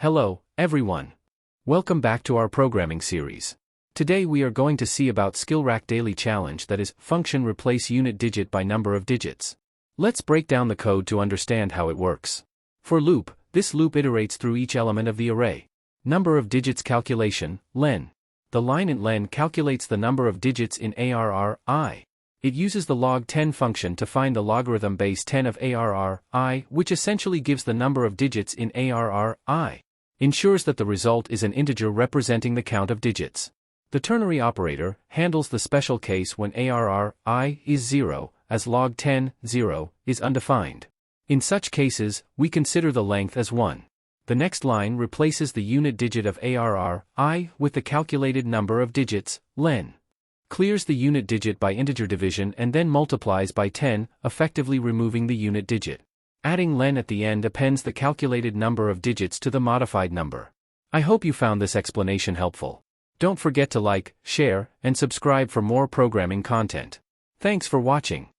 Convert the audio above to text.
Hello, everyone. Welcome back to our programming series. Today we are going to see about SkillRack Daily challenge, that is, function replace unit digit by number of digits. Let's break down the code to understand how it works. For loop, this loop iterates through each element of the array. Number of digits calculation, len. The line int len calculates the number of digits in ARR, I. It uses the log10 function to find the logarithm base 10 of ARR, I, which essentially gives the number of digits in ARR, I. Ensures that the result is an integer representing the count of digits. The ternary operator handles the special case when ARR, I, is 0, as log10, 0, is undefined. In such cases, we consider the length as 1. The next line replaces the unit digit of ARR, I, with the calculated number of digits, len. Clears the unit digit by integer division and then multiplies by 10, effectively removing the unit digit. Adding len at the end appends the calculated number of digits to the modified number. I hope you found this explanation helpful. Don't forget to like, share, and subscribe for more programming content. Thanks for watching.